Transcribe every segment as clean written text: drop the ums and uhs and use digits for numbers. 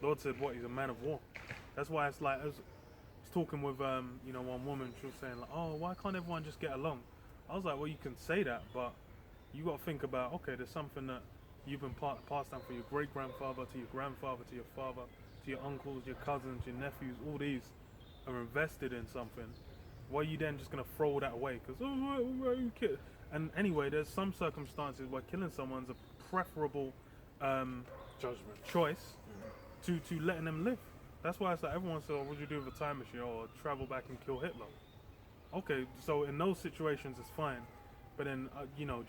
Lord said, what? He's a man of war. That's why it's like, I was talking with, one woman, she was saying, like, oh, why can't everyone just get along? I was like, well, you can say that, but you got to think about, okay, there's something that you've been passed down for your great grandfather, to your grandfather, to your father, to your uncles, your cousins, your nephews, all these are invested in something. Why are you then just going to throw that away? Because, oh, why you kill? And anyway, there's some circumstances where killing someone's a preferable um, Judgment. choice to letting them live. That's why it's like everyone says, oh, "What would you do with a time machine?" Or travel back and kill Hitler. Okay, so in those situations it's fine, but then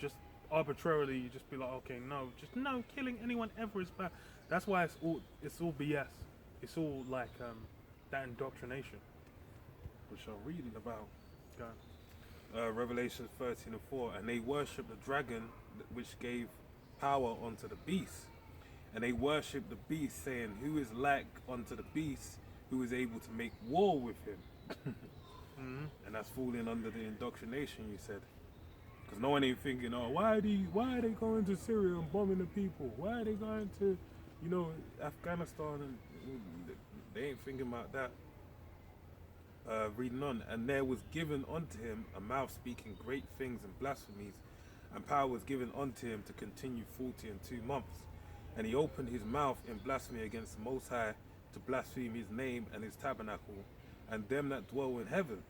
just arbitrarily you just be like, okay, no, just no, killing anyone ever is bad. That's why it's all BS. It's all like that indoctrination. Which I'm reading about. Okay. Revelation 13 and 4. And they worship the dragon, which gave power unto the beast. And they worship the beast, saying, who is like unto the beast, who is able to make war with him? Hmm. And that's falling under the indoctrination, you said. Because no one ain't thinking, oh, why are they going to Syria and bombing the people? Why are they going to, Afghanistan? And they ain't thinking about that. Reading on, and there was given unto him a mouth speaking great things and blasphemies, and power was given unto him to continue 40 and 2 months. And he opened his mouth in blasphemy against the Most High, to blaspheme his name and his tabernacle, and them that dwell in heaven.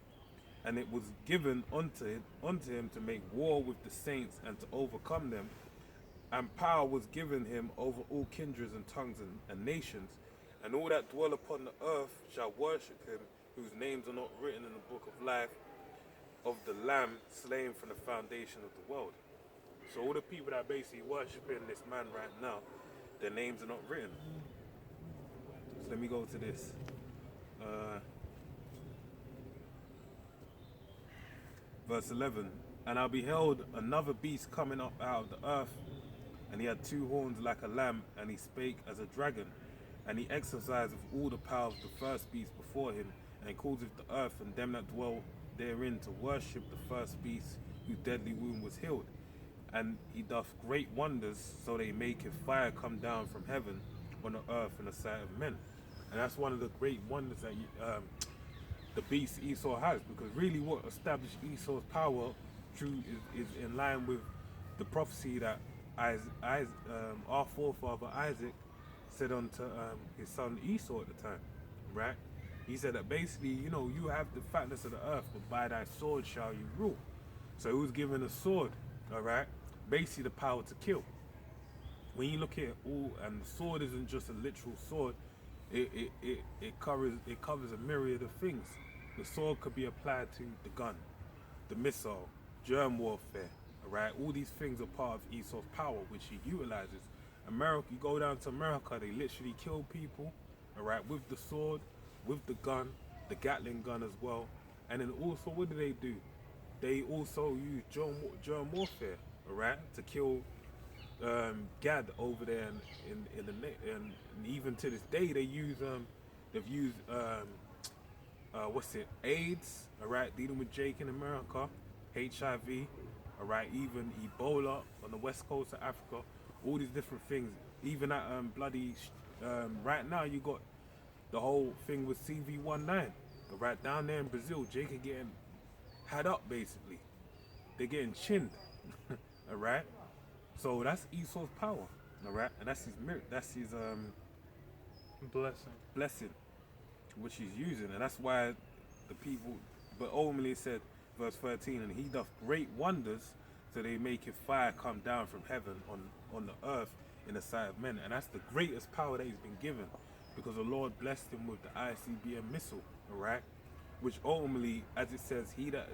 And it was given unto him to make war with the saints and to overcome them. And power was given him over all kindreds and tongues and nations. And all that dwell upon the earth shall worship him, whose names are not written in the book of life of the Lamb slain from the foundation of the world. So all the people that are basically worshiping this man right now, their names are not written. So let me go to this. Verse 11. And I beheld another beast coming up out of the earth, and he had 2 horns like a lamb, and he spake as a dragon. And he exercised all the power of the first beast before him, and causeth the earth and them that dwell therein to worship the first beast, whose deadly wound was healed. And he doth great wonders, so they maketh fire come down from heaven on the earth in the sight of men. And that's one of the great wonders that the beast Esau has, because really what established Esau's power true is in line with the prophecy that our forefather Isaac said unto his son Esau at the time, right? He said that basically, you have the fatness of the earth, but by thy sword shall you rule. So he was given a sword, all right? Basically the power to kill. When you look at it all, and the sword isn't just a literal sword, it covers a myriad of things. The sword could be applied to the gun, the missile, germ warfare, all right? All these things are part of Esau's power, which he utilizes. America, you go down to America, they literally kill people, all right, with the sword, with the gun, the Gatling gun as well. And then also, what do? They also use germ warfare, all right, to kill Gad over there and even to this day they've used AIDS, all right, dealing with Jake in America, HIV, all right, even Ebola on the west coast of Africa, all these different things. Even at right now you got the whole thing with CV19, right down there in Brazil. Jake are getting had up basically. They're getting chinned, all right. So that's Esau's power, all right, and that's his Blessing. blessing, which he's using, and that's why the people. But ultimately, it said, verse 13, and he doth great wonders, so they maketh fire come down from heaven on the earth in the sight of men, and that's the greatest power that he's been given, because the Lord blessed him with the ICBM missile, all right, which ultimately, as it says, he that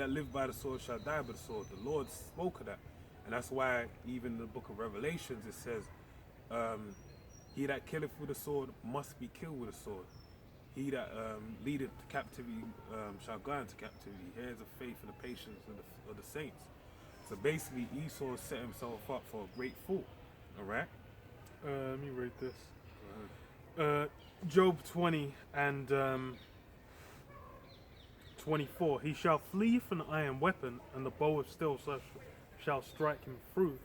lived by the sword shall die by the sword. The Lord spoke of that, and that's why even in the book of Revelations it says, he that killeth with a sword must be killed with a sword. He that leadeth to captivity shall go into captivity. Here's the faith and the patience of the saints. So basically, Esau set himself up for a great fall. All right. Let me read this. Job 20 and 24. He shall flee from the iron weapon, and the bow of steel shall strike him through.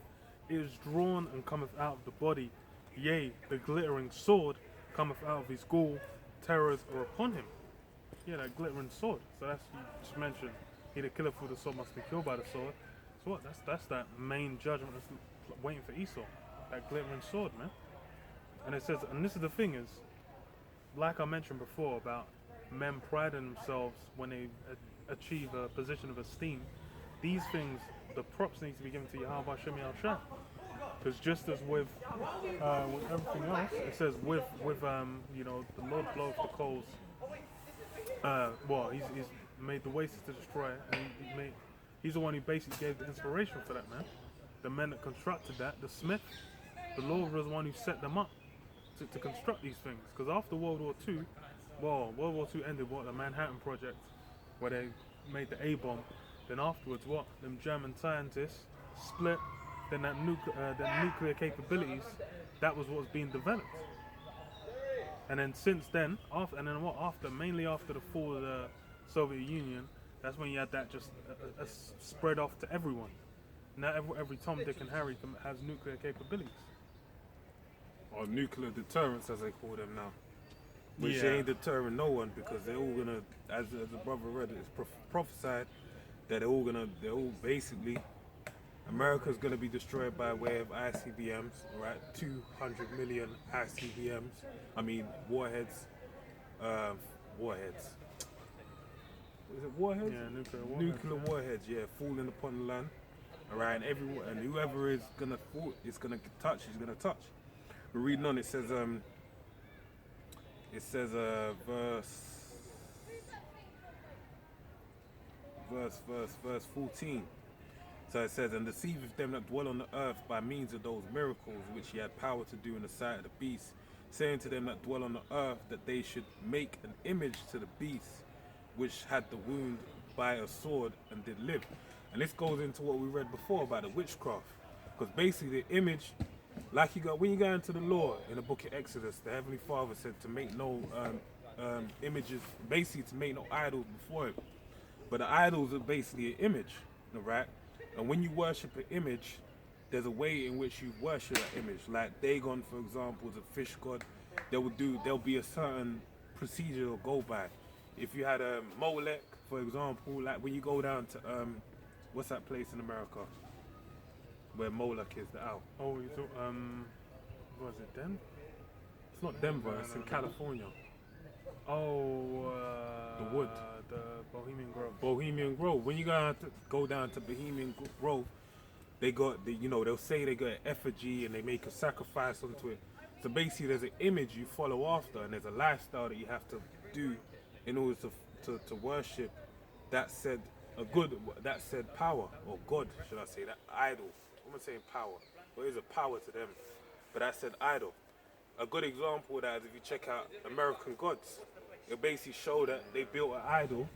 It is drawn and cometh out of the body. Yea, the glittering sword cometh out of his gall, terrors are upon him. Yeah, that glittering sword. So that's, you just mentioned, he that killeth with the sword must be killed by the sword. So what? That's that main judgment that's waiting for Esau. That glittering sword, man. And it says, and this is the thing is, like I mentioned before about men priding themselves when they achieve a position of esteem, these things, the props need to be given to Yahweh Hashem Yahshua. Because just as with everything else, it says with you know, the Lord bloweth the coals. Well, he's made the wastes to destroy, and he's the one who basically gave the inspiration for that, man. The men that constructed that, the smith, the Lord was the one who set them up to construct these things. Because after World War II, well, World War II ended, what, the Manhattan Project, where they made the A-bomb. Then afterwards, what, them German scientists split. Then that nuclear capabilities, that was what was being developed. And then since then, mainly after the fall of the Soviet Union, that's when you had that just spread off to everyone. Now every Tom, Dick, and Harry has nuclear capabilities. Or nuclear deterrence, as they call them now. Which Yeah. ain't deterring no one, because they're all gonna, as the brother read it, it's prophesied that they're all basically, America's gonna be destroyed by way of ICBMs, right? 200 million ICBMs. I mean warheads. Warheads. Is it warheads? Yeah, nuclear warheads. Nuclear warheads, yeah, falling upon the land. Alright, and whoever is gonna fall, is gonna touch, is gonna touch. We're reading on, it says verse 14. So it says, and deceiveth them that dwell on the earth by means of those miracles which he had power to do in the sight of the beast, saying to them that dwell on the earth that they should make an image to the beast which had the wound by a sword and did live. And this goes into what we read before about the witchcraft. Because basically the image, like you got when you go into the law in the book of Exodus, the Heavenly Father said to make no images, basically to make no idols before him. But the idols are basically an image, right? And when you worship an image, there's a way in which you worship that image. Like Dagon, for example, is a fish god. There'll be a certain procedure to go by. If you had a Molech, for example, like when you go down to what's that place in America where Molech is, the owl? Oh, you thought, was it Denver? It's not Denver, it's in California. Oh, The wood. The Bohemian Grove. Bohemian Grove. When you go down to Bohemian Grove, they'll say they got an effigy and they make a sacrifice onto it. So basically, there's an image you follow after, and there's a lifestyle that you have to do in order to worship that said power, or God, should I say, that idol. I'm not saying power, but there's a power to them. But that said idol. A good example of that is if you check out American Gods. It basically showed that they built an idol,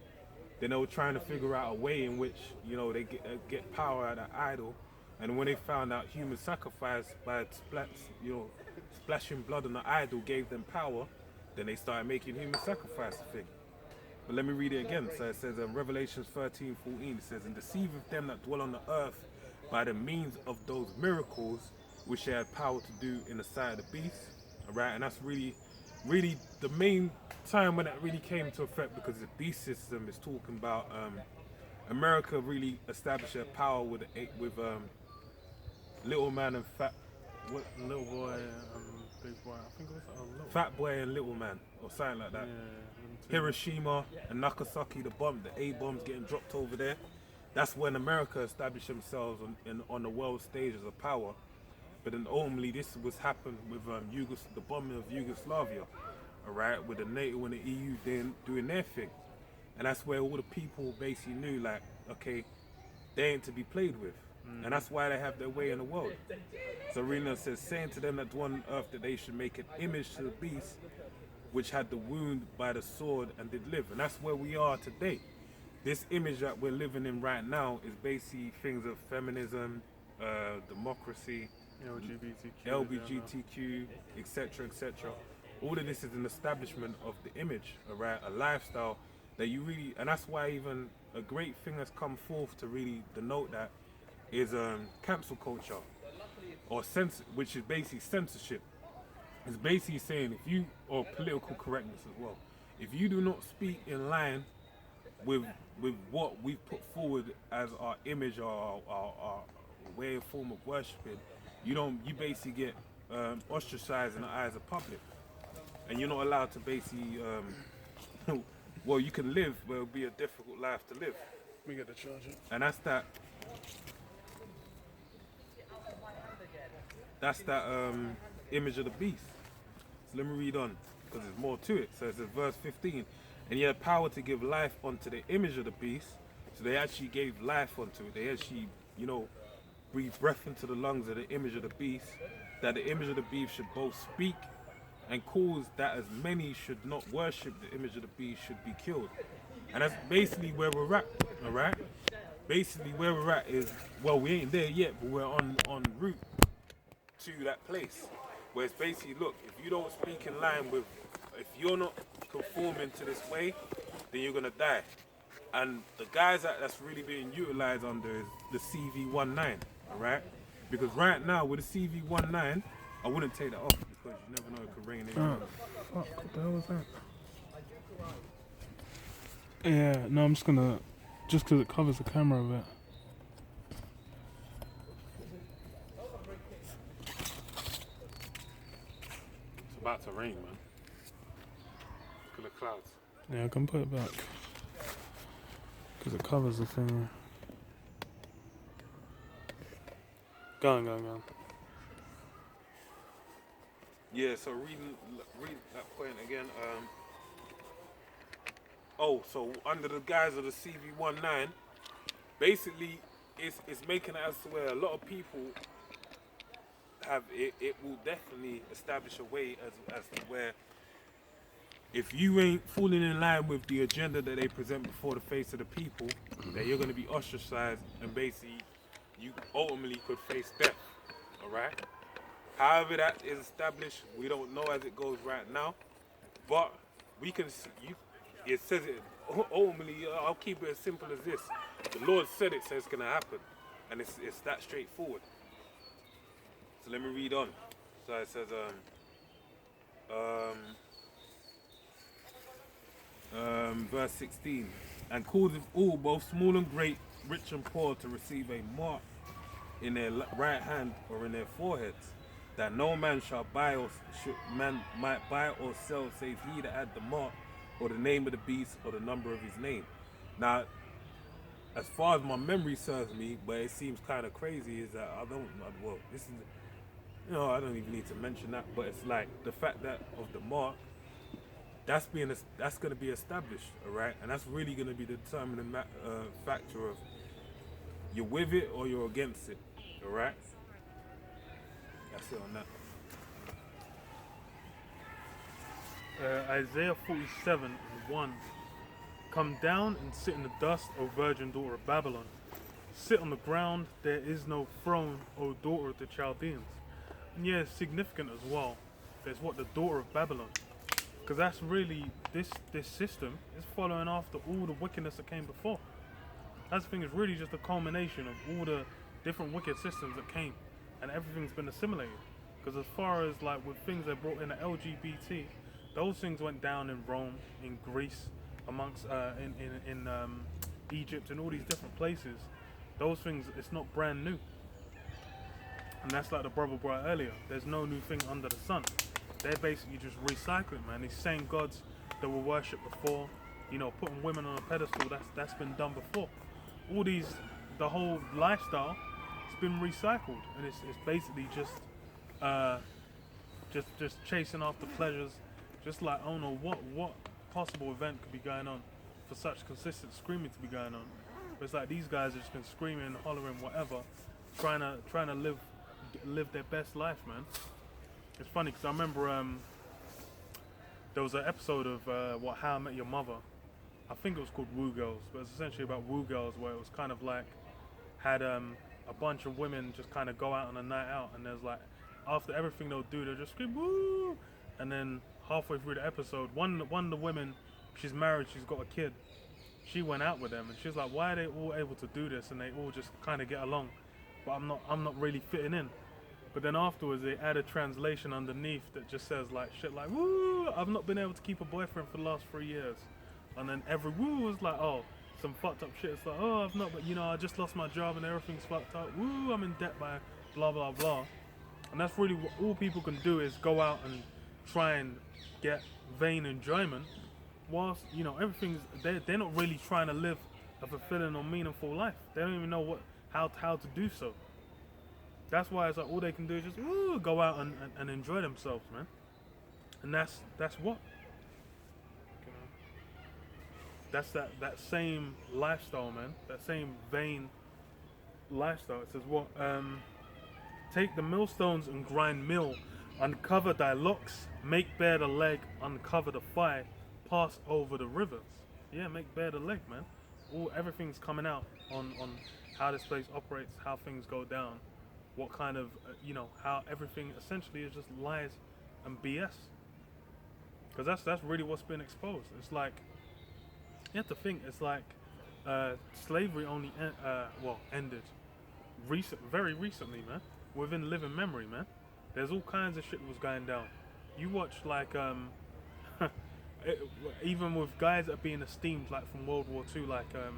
then they were trying to figure out a way in which, they get power out of that idol. And when they found out human sacrifice by splashing blood on the idol gave them power, then they started making human sacrifice a thing. But let me read it again. So it says in Revelations 13:14, it says, and deceiveth them that dwell on the earth by the means of those miracles which they had power to do in the sight of the beast. Alright, and that's really the main time when that really came into effect, because the beast system is talking about America really established their power with little man and fat, Little boy, big boy. I think it was little. fat boy and little man, or something like that. Yeah, Hiroshima and Nagasaki, the A-bombs getting dropped over there. That's when America established themselves on the world stage as a power. But then ultimately this was happened with the bombing of Yugoslavia, alright, with the NATO and the EU doing their thing. And that's where all the people basically knew, like, okay, they ain't to be played with. And that's why they have their way in the world. So Rena says, saying to them that dwell on earth that they should make an image to the beast which had the wound by the sword and did live. And that's where we are today. This image that we're living in right now is basically things of feminism, democracy, LGBTQ, etc., etc. All of this is an establishment of the image, right? A lifestyle that you really, and that's why even a great thing has come forth to really denote that is cancel culture, or which is basically censorship. It's basically saying if you, or political correctness as well, if you do not speak in line with what we put forward as our image or our way of form of worshiping, you basically get ostracized in the eyes of public, and you're not allowed to basically well, you can live, but it'll be a difficult life to live. We get the charger. And that's that image of the beast. So let me read on, because there's more to it. So it says verse 15, and he had power to give life unto the image of the beast. So they actually gave life unto it. They actually, breathed breath into the lungs of the image of the beast, that the image of the beast should both speak and cause that as many should not worship the image of the beast should be killed. And that's basically where we're at, all right? Basically where we're at is, well, we ain't there yet, but we're on route to that place. Where it's basically, look, if you don't speak in line with, if you're not conforming to this way, then you're gonna die. And the guys that's really being utilized under is the CV19, all right? Because right now with the CV19, I wouldn't take that off because you never know, it could rain in. Oh, fuck, what the hell was that? Yeah, no, I'm just gonna, just because it covers the camera a bit. It's about to rain, man. Look at the clouds. Yeah, I can put it back. Because it covers the thing. Go on. Yeah, so read that point again. So under the guise of the CV19, basically it's making it as to where a lot of people have it. It will definitely establish a way as to where if you ain't falling in line with the agenda that they present before the face of the people, that you're going to be ostracized and basically you ultimately could face death. All right. However that is established, we don't know as it goes right now, but we can see, it says it, ultimately, I'll keep it as simple as this. The Lord said it, so it's going to happen, and it's that straightforward. So let me read on. So it says, verse 16, and causeth all, both small and great, rich and poor, to receive a mark in their right hand or in their foreheads, that no man shall might buy or sell save he that had the mark or the name of the beast or the number of his name. Now, as far as my memory serves me, but it seems kind of crazy, is that I don't even need to mention that, but it's like the fact that of the mark, that's going to be established, all right? And that's really going to be the determining factor of you're with it or you're against it, all right? That's it on that. Isaiah 47:1. Come down and sit in the dust, O virgin daughter of Babylon. Sit on the ground, there is no throne, O daughter of the Chaldeans. And yeah, it's significant as well. There's what the daughter of Babylon. Because that's really, this system is following after all the wickedness that came before. That's the thing, is really just a culmination of all the different wicked systems that came. And everything's been assimilated. Because as far as like with things they brought in the LGBT, those things went down in Rome, in Greece, amongst in Egypt and all these different places. Those things, it's not brand new. And that's like the brother brought earlier. There's no new thing under the sun. They're basically just recycling, man. These same gods that were worshipped before, putting women on a pedestal, that's been done before. All these, the whole lifestyle, it's been recycled, and it's basically just chasing after pleasures. Just like, I don't know what possible event could be going on for such consistent screaming to be going on. But it's like these guys have just been screaming, hollering, whatever, trying to live their best life, man. It's funny because I remember there was an episode of How I Met Your Mother. I think it was called Woo Girls, but it's essentially about Woo Girls, where it was kind of like had a bunch of women just kind of go out on a night out, and there's like, after everything they'll do, they'll just scream woo, and then halfway through the episode, one of the women, she's married, she's got a kid, she went out with them, and she's like, why are they all able to do this and they all just kind of get along, but I'm not really fitting in. But then afterwards, they add a translation underneath that just says like shit like, "Woo! I've not been able to keep a boyfriend for the last 3 years," and then every woo is like, "Oh, some fucked up shit." It's like, "Oh, I've not, but you know, I just lost my job and everything's fucked up. Woo! I'm in debt by blah blah blah." And that's really what all people can do is go out and try and get vain enjoyment, whilst you know everything's they're not really trying to live a fulfilling or meaningful life. They don't even know how to do so. That's why it's like all they can do is just woo, go out and enjoy themselves, man. And that's what. You know, that's that same lifestyle, man. That same vain lifestyle. It says what? Take the millstones and grind mill, uncover thy locks, make bare the leg, uncover the thigh, pass over the rivers. Yeah, make bare the leg, man. Everything's coming out on how this place operates, how things go down, what kind of you know, how everything essentially is just lies and BS. Because that's really what's been exposed. It's like you have to think. It's like slavery only ended very recently, man. Within living memory, man. There's all kinds of shit that was going down. You watch like even with guys that are being esteemed like from World War II, like the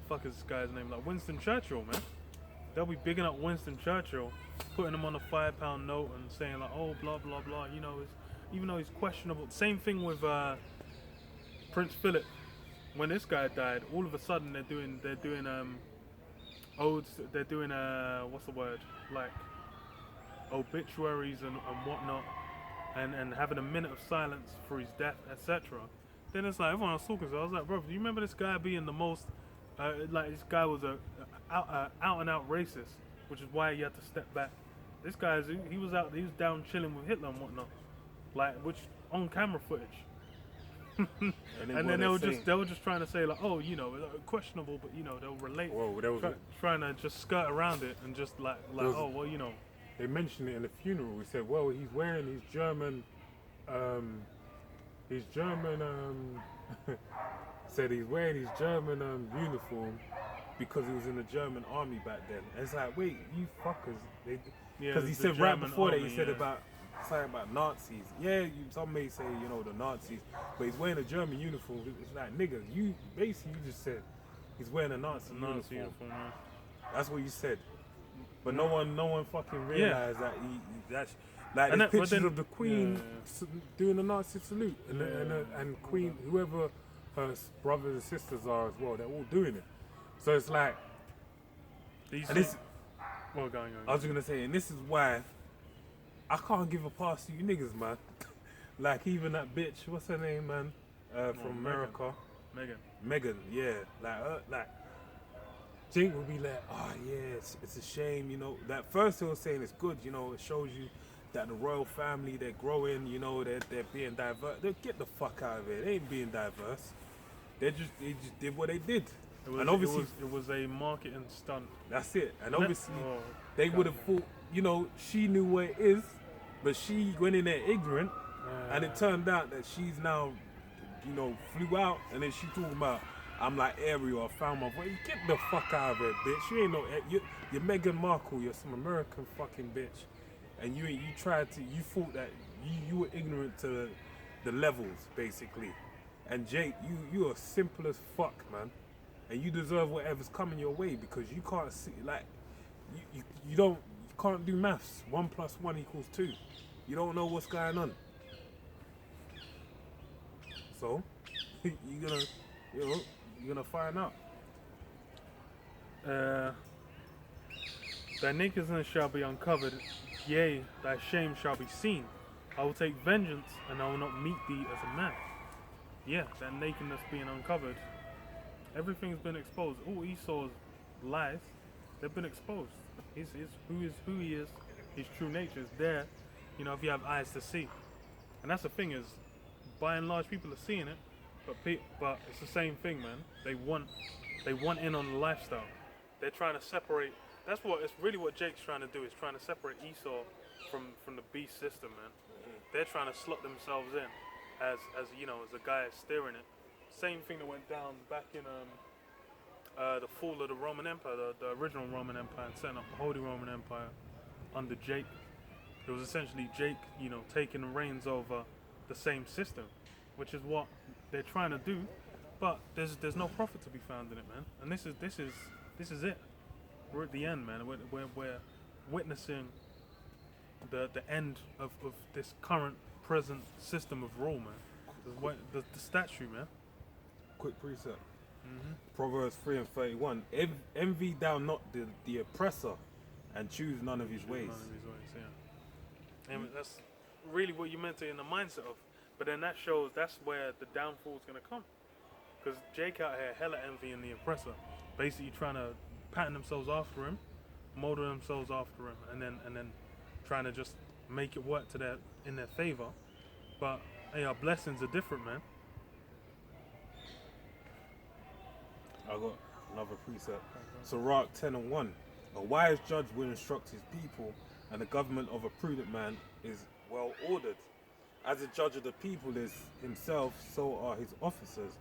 fuck is this guy's name? Like Winston Churchill, man. They'll be bigging up Winston Churchill, putting him on a £5 note and saying like, oh blah blah blah. You know, even though he's questionable. Same thing with Prince Philip. When this guy died, all of a sudden they're doing odes. They're doing what's the word, like obituaries and whatnot, and having a minute of silence for his death, etc. Then it's like everyone was talking. So I was like, bro, do you remember this guy being the most like this guy was a out and out racist, which is why he had to step back. This guy he was down chilling with Hitler and whatnot, like which on camera footage. And then they were just trying to say like, oh, you know, questionable, but you know they'll relate. Well, trying to just skirt around it and just like oh well, you know. They mentioned it in the funeral. We said, well, he's wearing his German said he's wearing his German uniform because he was in the German army back then. And it's like, wait, you fuckers, because he said right before that he said about something about Nazis. Yeah, some may say, you know, the Nazis, but he's wearing a German uniform. It's like, nigga, you just said he's wearing a Nazi uniform. That's what you said. But no one fucking realized that that's like there's pictures of the Queen doing a Nazi salute, and Queen, whoever her brothers and sisters are as well, they're all doing it. So it's like, I was gonna say, and this is why I can't give a pass to you niggas, man. Like even that bitch, what's her name, man? From America, Megan, yeah, like. Jake would be like, oh yeah, it's a shame, you know. That first he was saying it's good, you know, it shows you that the royal family, they're growing, you know, they're being diverse. They get the fuck out of it. They ain't being diverse. They just did what they did. And obviously it was a marketing stunt. That's it. And obviously they would have thought, you know, she knew what it is, but she went in there ignorant, and it turned out that she's now, you know, flew out, and then she talking about, I'm like Ariel, I found my voice. Get the fuck out of it, bitch. You ain't no, you're Meghan Markle. You're some American fucking bitch, and you thought that you were ignorant to the levels basically. And Jake, you are simple as fuck, man, and you deserve whatever's coming your way because you can't see like you can't do maths. 1 + 1 = 2. You don't know what's going on, so you're gonna find out. Thy nakedness shall be uncovered, yea, thy shame shall be seen. I will take vengeance, and I will not meet thee as a man. Yeah, that nakedness being uncovered, everything's been exposed. All Esau's lies, they've been exposed. Who he is, his true nature is there, you know, if you have eyes to see. And that's the thing is, by and large, people are seeing it, but it's the same thing, man. They want in on the lifestyle. They're trying to separate. It's really what Jake's trying to do. Is trying to separate Esau from the beast system, man. They're trying to slot themselves in as you know, as a guy steering it. Same thing that went down back in the fall of the Roman Empire, the original Roman Empire, and setting up the Holy Roman Empire. under Jake. It was essentially Jake, you know, taking the reins over the same system, which is what they're trying to do. But there's no profit to be found in it, man. And this is it. We're at the end, man. We're witnessing the end of this current present system of rule, man. The statue, man. Quick precept. Mm-hmm. Proverbs 3:31. Envy thou not the oppressor, and choose none of his ways. None of his ways, yeah. And that's really what you meant to in the mindset of. But then that shows that's where the downfall is gonna come. Because Jake out here hella envying the oppressor, basically trying to pattern themselves after him, model themselves after him, and then trying to just make it work in their favor. But hey, our blessings are different, man. I got another precept. Sirach 10:1. A wise judge will instruct his people, and the government of a prudent man is well ordered. As the judge of the people is himself, so are his officers.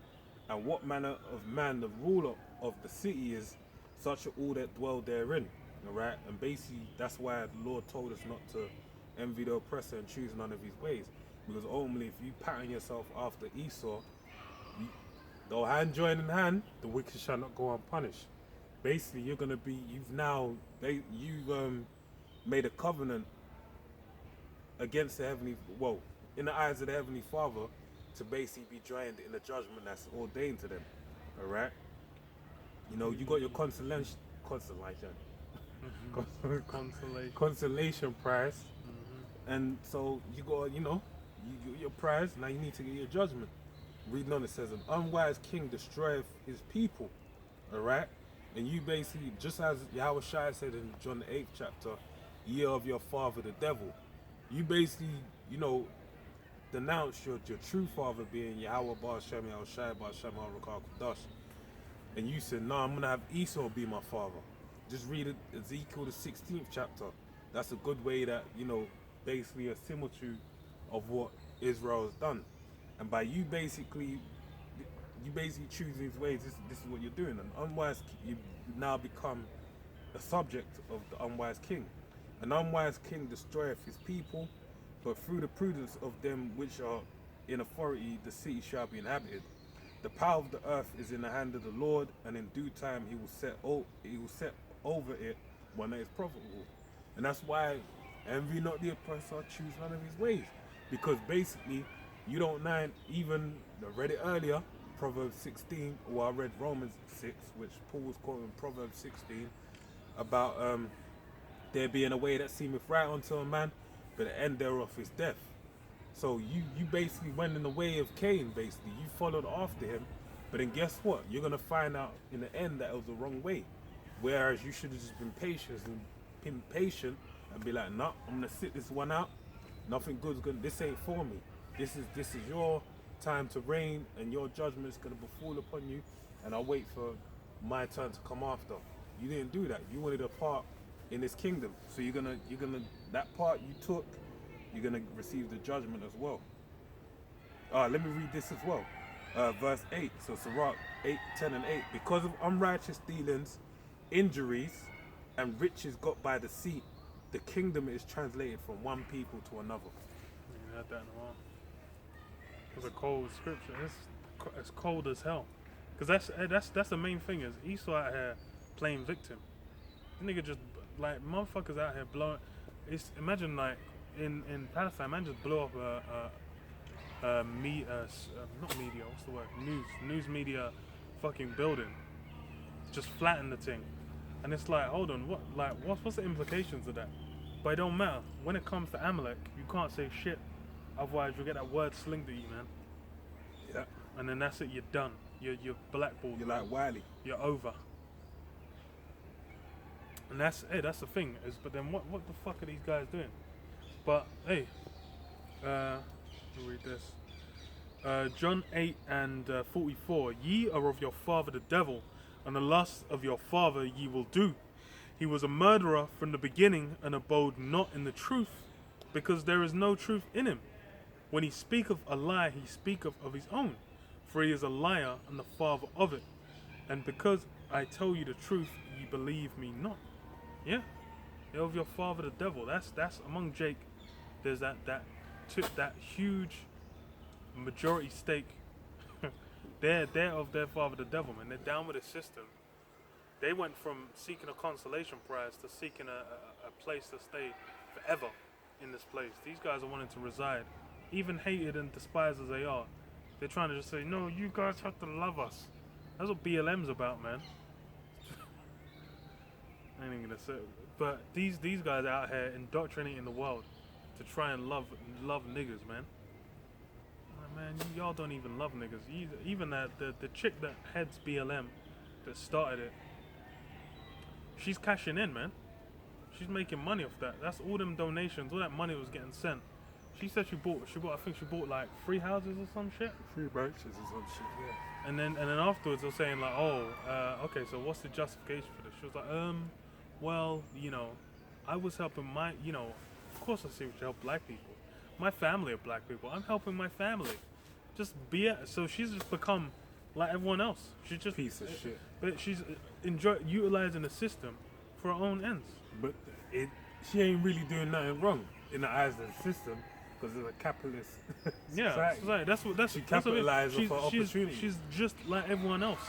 And what manner of man the ruler of the city is, such are all that dwell therein. Alright? And basically, that's why the Lord told us not to envy the oppressor and choose none of his ways. Because ultimately, if you pattern yourself after Esau, though hand join in hand, the wicked shall not go unpunished. Basically, you've made a covenant against the in the eyes of the Heavenly Father, to basically be joined in the judgment that's ordained to them. Alright? You know, you got your consolation prize. Mm-hmm. And so you got, you get your prize, now you need to get your judgment. Reading on, it says, an unwise king destroyeth his people. Alright? And you basically, just as Yahweh Shai said in John the 8th chapter, ye are of your father the devil. You basically, denounce your true father being Yahweh Bar Shem Yahweh Shai Bar Shem Harakar Kudash. And you said, no, I'm going to have Esau be my father. Just read it, Ezekiel the 16th chapter. That's a good way that, basically a similitude of what Israel has done. And by you basically choosing his ways, this is what you're doing. An unwise, you now become a subject of the unwise king. An unwise king destroyeth his people, but through the prudence of them which are in authority, the city shall be inhabited. The power of the earth is in the hand of the Lord, and in due time he will set over it one that is profitable. And that's why envy not the oppressor, choose none of his ways. Because basically, you don't mind, even I read it earlier, Proverbs 16, or I read Romans 6, which Paul was quoting Proverbs 16, about there being a way that seemeth right unto a man, but the end thereof is death. So you basically went in the way of Cain, basically. You followed after him, but then guess what? You're going to find out in the end that it was the wrong way. Whereas you should have just been patient and be like, nah, I'm going to sit this one out. Nothing good's going to, this ain't for me. This is your time to reign, and your judgment is going to befall upon you, and I'll wait for my turn to come after. You didn't do that. You wanted a part in this kingdom. So you're gonna that part you took, you're gonna receive the judgment as well. Let me read this as well. Verse 8. So Sirach 8:10 and 8. Because of unrighteous dealings, injuries, and riches got by deceit, the kingdom is translated from one people to another. You had that in a while. It's a cold scripture. It's cold as hell. Because that's the main thing is Esau out here playing victim. The nigga just like motherfuckers out here blowing. Imagine like in Palestine, man just blew up not media. What's the word? News media, fucking building. Just flatten the thing, and it's like, hold on, what's the implications of that? But it don't matter. When it comes to Amalek, you can't say shit. Otherwise, you'll get that word slinged at you, man. Yeah. And then that's it. You're done. You're blackballed. You're like Wiley. You're over. And that's the thing. But then what the fuck are these guys doing? But hey, let me read this. John 8 and 44. Ye are of your father the devil, and the lusts of your father ye will do. He was a murderer from the beginning, and abode not in the truth, because there is no truth in him. When he speaketh a lie, he speaketh of his own, for he is a liar and the father of it. And because I tell you the truth, ye believe me not. Yeah. You're of your father the devil. That's among Jake. There's that huge majority stake. they're of their father the devil, man. They're down with the system. They went from seeking a consolation prize to seeking a place to stay forever in this place. These guys are wanting to reside, even hated and despised as they are. They're trying to just say, no, you guys have to love us. That's what BLM's about, man. I ain't even gonna say it. But these guys out here indoctrinating the world to try and love niggas, man. Like, man, y'all don't even love niggas. Even the chick that heads BLM, that started it, she's cashing in, man. She's making money off that. That's all them donations, all that money was getting sent. She said she bought I think she bought like 3 houses or some shit. 3 branches or some shit, yeah. And then afterwards they're saying like, oh, okay, so what's the justification for this? She was like, well, you know, I was helping my, you know, of course I see what you help black people. My family are black people. I'm helping my family. Just be it. So she's just become like everyone else. She's just Piece of shit. But she's utilizing the system for her own ends. But she ain't really doing nothing wrong in the eyes of the system because it's a capitalist Yeah, society. society. That's She that's what it is. capitalized off her opportunity. She's just like everyone else.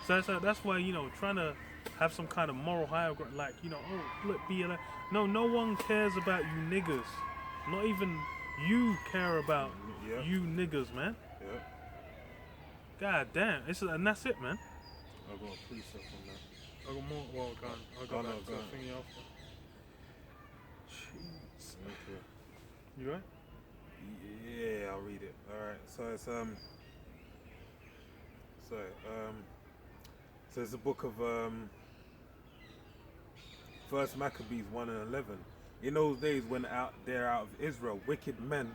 So that's why, you know, trying to have some kind of moral higher ground, like, you know, oh, look, BLM. No one cares about you niggas. Not even you care about Yeah. you niggas, man. Yeah. God damn, and that's it, man. I got a precept on that. I got more. Well, go on. I got Oh, no, that go on. thingy after. Jeez. Okay. You right? Yeah, I'll read it. Alright, so it's so it's the book of First Maccabees 1 and 11. In those days when out of Israel wicked men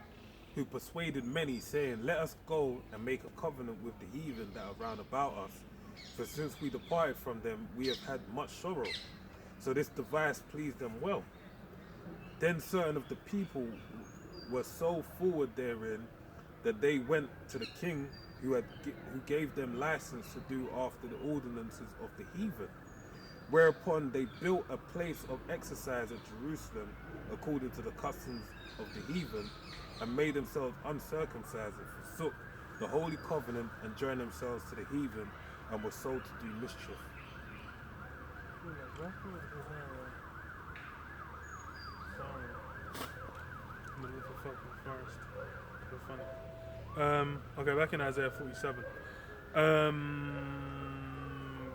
who persuaded many, saying, let us go and make a covenant with the heathen that are round about us. For since we departed from them, we have had much sorrow. So this device pleased them well. Then certain of the people were so forward therein that they went to the king who gave them license to do after the ordinances of the heathen. Whereupon they built a place of exercise at Jerusalem according to the customs of the heathen, and made themselves uncircumcised and forsook the holy covenant and joined themselves to the heathen and were sold to do mischief. Middle of a fucking forest. Funny. Okay, back in Isaiah 47.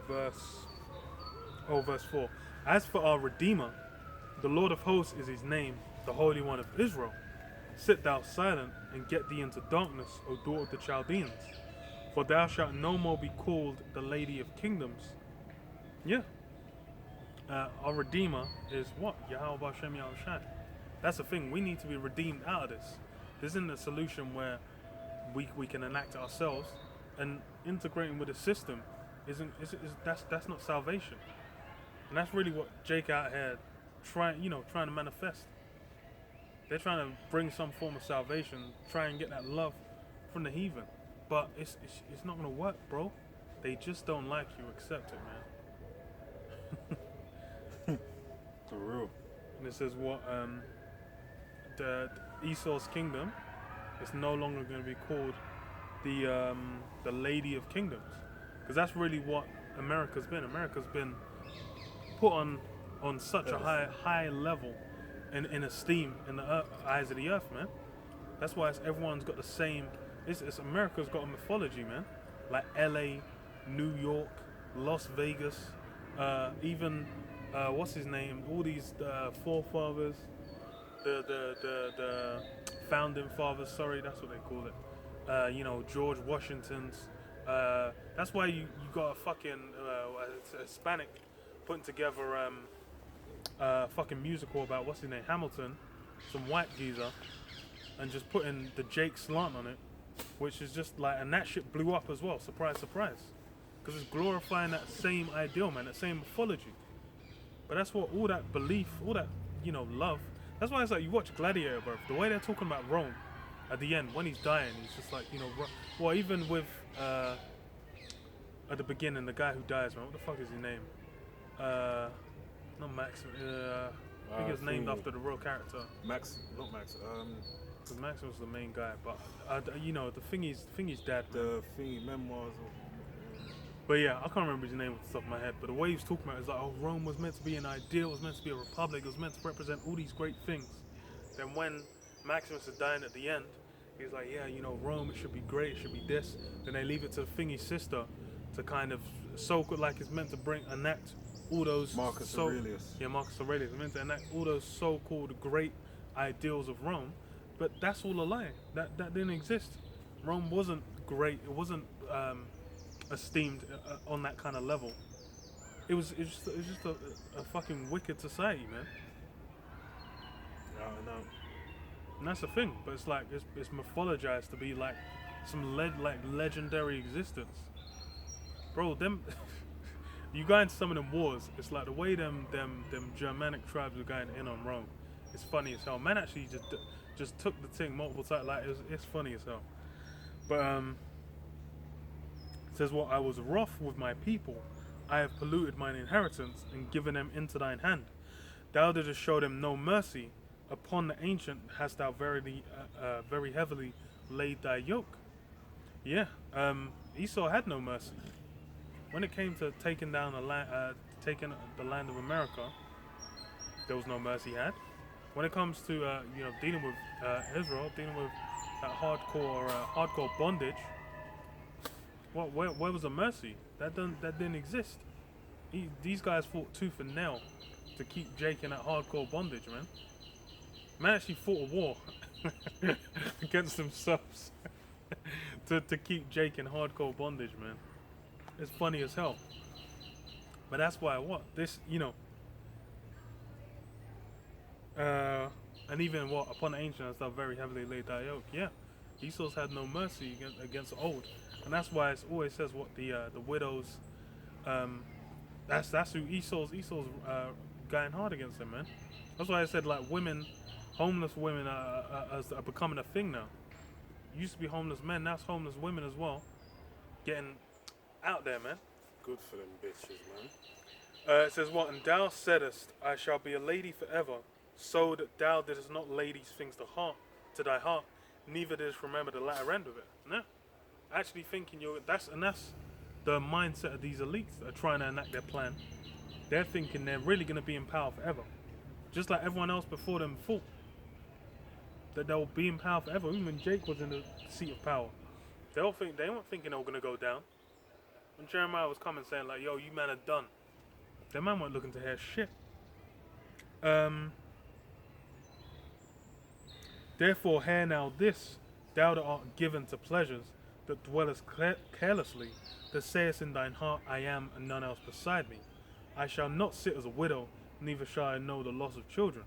Verse 4. As for our Redeemer, the Lord of hosts is his name, the Holy One of Israel. Sit thou silent and get thee into darkness, O daughter of the Chaldeans, for thou shalt no more be called the Lady of Kingdoms. Yeah. Our Redeemer is what? Yahweh Hashem Yahushai. That's the thing. We need to be redeemed out of this. This isn't a solution where we can enact it ourselves, and integrating with the system that's not salvation. And that's really what Jake out here trying to manifest. They're trying to bring some form of salvation, try and get that love from the heathen, but it's not gonna work, bro. They just don't like you. Accept it, man. For real. And it says what the Esau's kingdom is no longer going to be called the Lady of Kingdoms, because that's really what America's been. America's been put on such a high level in esteem in the eyes of the earth, man. That's why everyone's got the same. It's America's got a mythology, man. Like LA, New York, Las Vegas, even what's his name? All these forefathers, the founding fathers. Sorry, that's what they call it. You know, George Washington's. That's why you got a fucking a Hispanic putting together fucking musical about what's his name, Hamilton, some white geezer, and just putting the Jake slant on it, which is just like, and that shit blew up as well. Surprise, surprise, because it's glorifying that same ideal, man, that same mythology. But that's what all that belief, all that love. That's why it's like you watch Gladiator, bro. The way they're talking about Rome at the end when he's dying, he's just like well, even with at the beginning, the guy who dies, man. What the fuck is his name? Not Max. I think it's named thingy. after the real character. Max, not Max. Because Maximus was the main guy, but you know, the thingy's dad. Man. The thingy memoirs of. But yeah, I can't remember his name off the top of my head. But the way he was talking about it is like, oh, Rome was meant to be an ideal, it was meant to be a republic, it was meant to represent all these great things. Then when Maximus is dying at the end, he's like, yeah, you know, Rome, it should be great, it should be this. Then they leave it to Thingy's sister to kind of soak it like it's meant to enact all those. Marcus Aurelius. Yeah, Marcus Aurelius. It's meant to enact all those so-called great ideals of Rome. But that's all a lie. That didn't exist. Rome wasn't great. It wasn't esteemed on that kind of level. It was just a fucking wicked society, man. I know. And that's the thing. But it's like it's mythologized to be like some legendary existence, bro. Them you go into some of them wars. It's like the way them Germanic tribes were going in on Rome. It's funny as hell. Man actually just took the thing multiple times. Like it's funny as hell. But it says, "What I was wroth with my people, I have polluted mine inheritance and given them into thine hand. Thou didst show them no mercy. Upon the ancient hast thou very heavily laid thy yoke." Yeah, Esau had no mercy when it came to taking down the land of America. There was no mercy had. When it comes to you know, dealing with Israel, dealing with that hardcore bondage, where was the mercy? That didn't exist. These guys fought tooth and nail to keep Jake in that hardcore bondage, man. Man actually fought a war against themselves to keep Jake in hardcore bondage, man. It's funny as hell. But that's why this, you know, and even upon the ancients thou very heavily laid thy yoke. Yeah, Esau's had no mercy against the old, and that's why it always says what the widows. That's who Esau's going hard against them, man. That's why I said like homeless women are becoming a thing now. Used to be homeless men, now it's homeless women as well, getting out there, man. Good for them bitches, man. It says what? And thou saidest, I shall be a lady forever, so that thou didst not lay these things to thy heart, neither didst remember the latter end of it. No, actually thinking that's the mindset of these elites that are trying to enact their plan. They're thinking they're really going to be in power forever, just like everyone else before them thought that they'll be in power forever. Even when Jake was in the seat of power, they weren't thinking they were going to go down. When Jeremiah was coming saying like, "Yo, you man are done," that man weren't looking to hear shit. Therefore, hear now this, thou that art given to pleasures, that dwellest carelessly, that sayest in thine heart, I am, and none else beside me. I shall not sit as a widow, neither shall I know the loss of children.